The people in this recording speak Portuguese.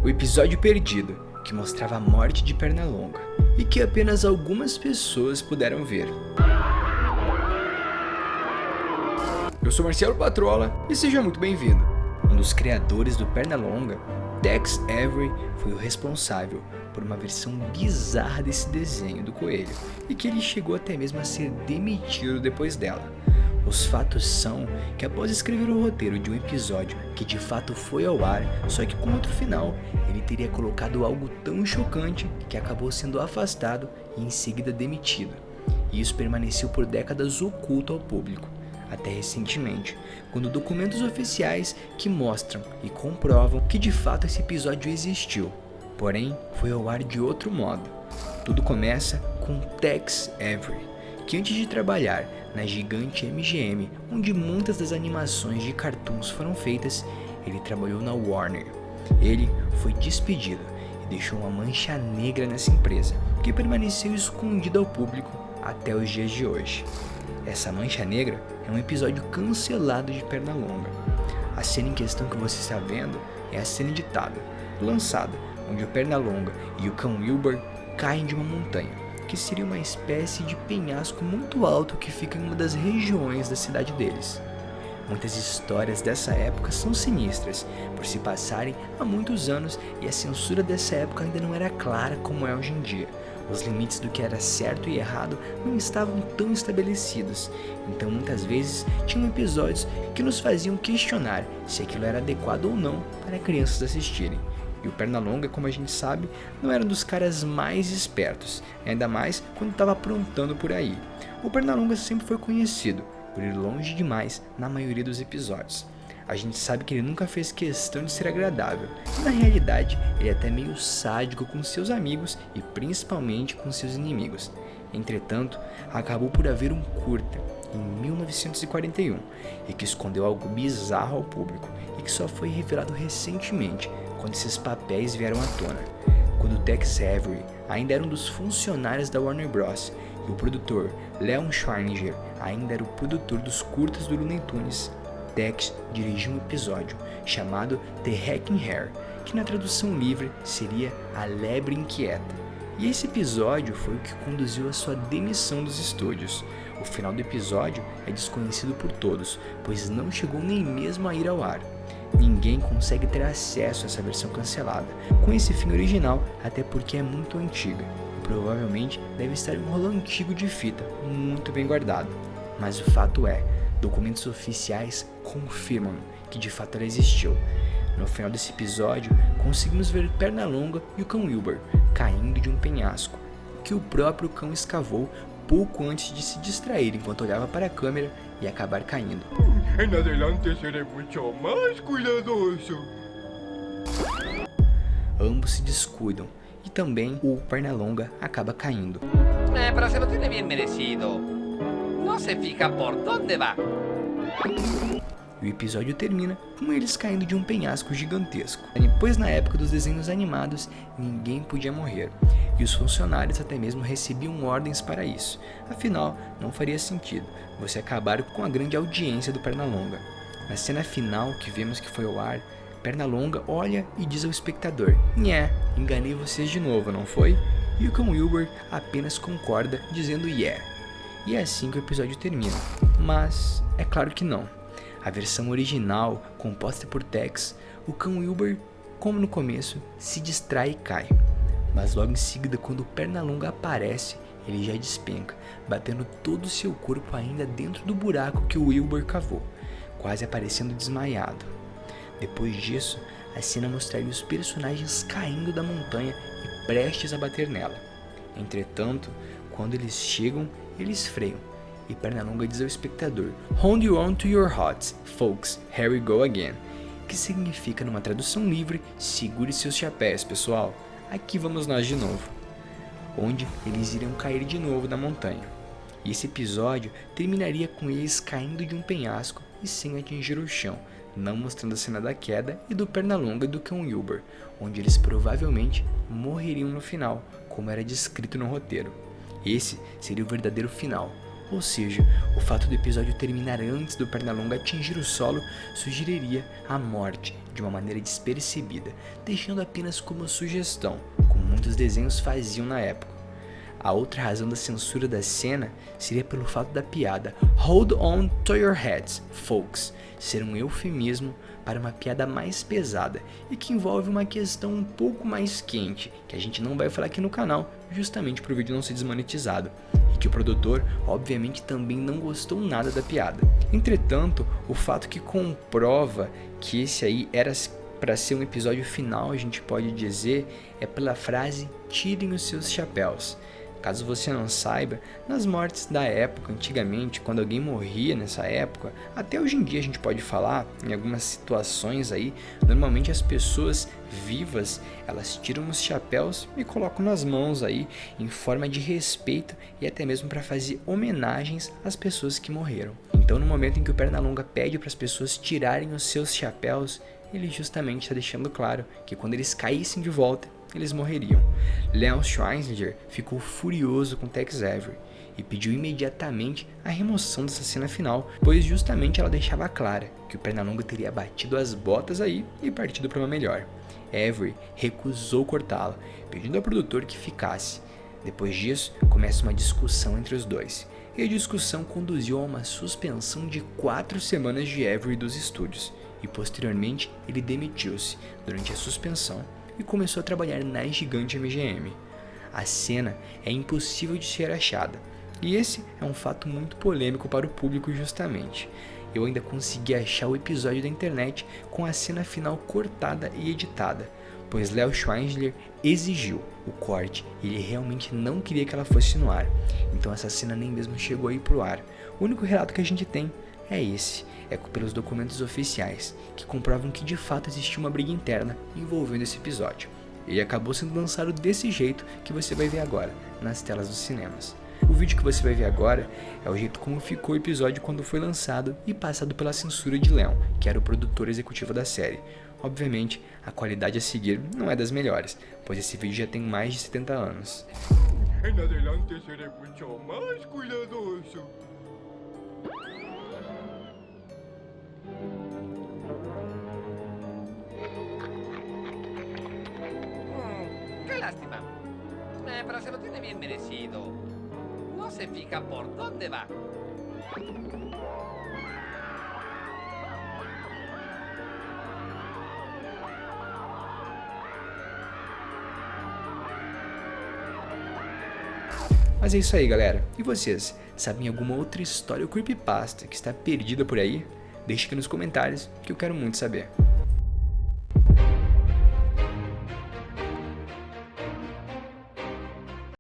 o episódio perdido, que mostrava a morte de Pernalonga e que apenas algumas pessoas puderam ver. Eu sou Marcelo Patrola e seja muito bem-vindo. Um dos criadores do Pernalonga, Tex Avery, foi o responsável por uma versão bizarra desse desenho do coelho e que ele chegou até mesmo a ser demitido depois dela. Os fatos são que após escrever o roteiro de um episódio que de fato foi ao ar, só que com outro final, ele teria colocado algo tão chocante que acabou sendo afastado e em seguida demitido. E isso permaneceu por décadas oculto ao público, até recentemente, quando documentos oficiais que mostram e comprovam que de fato esse episódio existiu, porém foi ao ar de outro modo. Tudo começa com Tex Avery, que antes de trabalhar na gigante MGM, onde muitas das animações de cartoons foram feitas, ele trabalhou na Warner. Ele foi despedido e deixou uma mancha negra nessa empresa, que permaneceu escondida ao público até os dias de hoje. Essa mancha negra é um episódio cancelado de Pernalonga. A cena em questão que você está vendo é a cena editada, lançada, onde o Pernalonga e o cão Wilbur caem de uma montanha, que seria uma espécie de penhasco muito alto que fica em uma das regiões da cidade deles. Muitas histórias dessa época são sinistras, por se passarem há muitos anos e a censura dessa época ainda não era clara como é hoje em dia. Os limites do que era certo e errado não estavam tão estabelecidos, então muitas vezes tinham episódios que nos faziam questionar se aquilo era adequado ou não para crianças assistirem. E o Pernalonga, como a gente sabe, não era um dos caras mais espertos, ainda mais quando estava aprontando por aí. O Pernalonga sempre foi conhecido por ir longe demais na maioria dos episódios. A gente sabe que ele nunca fez questão de ser agradável, e na realidade ele é até meio sádico com seus amigos e principalmente com seus inimigos. Entretanto, acabou por haver um curta em 1941 e que escondeu algo bizarro ao público e que só foi revelado recentemente, quando esses papéis vieram à tona. Quando Tex Avery ainda era um dos funcionários da Warner Bros. E o produtor Leon Schwarninger ainda era o produtor dos curtas do Looney Tunes, Tex dirigiu um episódio chamado The Hacking Hare, que na tradução livre seria A Lebre Inquieta. E esse episódio foi o que conduziu à sua demissão dos estúdios. O final do episódio é desconhecido por todos, pois não chegou nem mesmo a ir ao ar. Ninguém consegue ter acesso a essa versão cancelada, com esse fim original, até porque é muito antiga e provavelmente deve estar em um rolo antigo de fita, muito bem guardado. Mas o fato é, documentos oficiais confirmam que de fato ela existiu. No final desse episódio, conseguimos ver Pernalonga e o cão Wilbur caindo de um penhasco, que o próprio cão escavou pouco antes de se distrair enquanto olhava para a câmera e acabar caindo. En adelante seré mucho más cuidadoso. Ambos se descuidam e também o Pernalonga acaba caindo. Pero se lo tiene bien merecido. No se fija por dónde va. E o episódio termina com eles caindo de um penhasco gigantesco, pois na época dos desenhos animados ninguém podia morrer, e os funcionários até mesmo recebiam ordens para isso, afinal não faria sentido você acabar com a grande audiência do Pernalonga. Na cena final que vemos que foi ao ar, Pernalonga olha e diz ao espectador: "Nhé, enganei vocês de novo, não foi?" E o cão Wilbur apenas concorda dizendo "yeah". E é assim que o episódio termina, mas é claro que não. A versão original, composta por Tex, o cão Wilbur, como no começo, se distrai e cai. Mas logo em seguida, quando o Pernalonga aparece, ele já despenca, batendo todo o seu corpo ainda dentro do buraco que o Wilbur cavou, quase aparecendo desmaiado. Depois disso, a cena mostraria os personagens caindo da montanha e prestes a bater nela. Entretanto, quando eles chegam, eles freiam. E Pernalonga diz ao espectador: "Hold on to your hats, folks, here we go again", que significa, numa tradução livre, segure seus chapéus, pessoal, aqui vamos nós de novo. Onde eles iriam cair de novo da montanha. E esse episódio terminaria com eles caindo de um penhasco e sem atingir o chão, não mostrando a cena da queda e do Pernalonga e do cão Wilbur, onde eles provavelmente morreriam no final, como era descrito no roteiro. Esse seria o verdadeiro final. Ou seja, o fato do episódio terminar antes do Pernalonga atingir o solo sugeriria a morte de uma maneira despercebida, deixando apenas como sugestão, como muitos desenhos faziam na época. A outra razão da censura da cena seria pelo fato da piada "Hold on to your heads, folks" ser um eufemismo para uma piada mais pesada e que envolve uma questão um pouco mais quente, que a gente não vai falar aqui no canal, justamente para o vídeo não ser desmonetizado, e que o produtor obviamente também não gostou nada da piada. Entretanto, o fato que comprova que esse aí era para ser um episódio final, a gente pode dizer, é pela frase "tirem os seus chapéus". Caso você não saiba, nas mortes da época, antigamente, quando alguém morria nessa época, até hoje em dia a gente pode falar, em algumas situações aí, normalmente as pessoas vivas, elas tiram os chapéus e colocam nas mãos aí, em forma de respeito e até mesmo para fazer homenagens às pessoas que morreram. Então no momento em que o Pernalonga pede para as pessoas tirarem os seus chapéus, ele justamente está deixando claro que quando eles caíssem de volta, eles morreriam. Leon Schweinslinger ficou furioso com Tex Avery e pediu imediatamente a remoção dessa cena final, pois justamente ela deixava clara que o Pernalonga teria batido as botas aí e partido para uma melhor. Avery recusou cortá-la, pedindo ao produtor que ficasse. Depois disso, começa uma discussão entre os dois, e a discussão conduziu a uma suspensão de 4 semanas de Avery dos estúdios, e posteriormente ele demitiu-se durante a suspensão e começou a trabalhar na gigante MGM. A cena é impossível de ser achada, e esse é um fato muito polêmico para o público justamente. Eu ainda consegui achar o episódio da internet com a cena final cortada e editada, pois Léo Schweinslinger exigiu o corte e ele realmente não queria que ela fosse no ar, então essa cena nem mesmo chegou a ir pro ar. O único relato que a gente tem é esse, é pelos documentos oficiais, que comprovam que de fato existia uma briga interna envolvendo esse episódio. Ele acabou sendo lançado desse jeito que você vai ver agora, nas telas dos cinemas. O vídeo que você vai ver agora é o jeito como ficou o episódio quando foi lançado e passado pela censura de Leon, que era o produtor executivo da série. Obviamente, a qualidade a seguir não é das melhores, pois esse vídeo já tem mais de 70 anos. En adelante seré mucho más cuidadoso. Qué lástima. Pero se lo tiene bien merecido. No se fija por dónde va. Mas é isso aí, galera. E vocês, sabem alguma outra história ou creepypasta que está perdida por aí? Deixe aqui nos comentários que eu quero muito saber.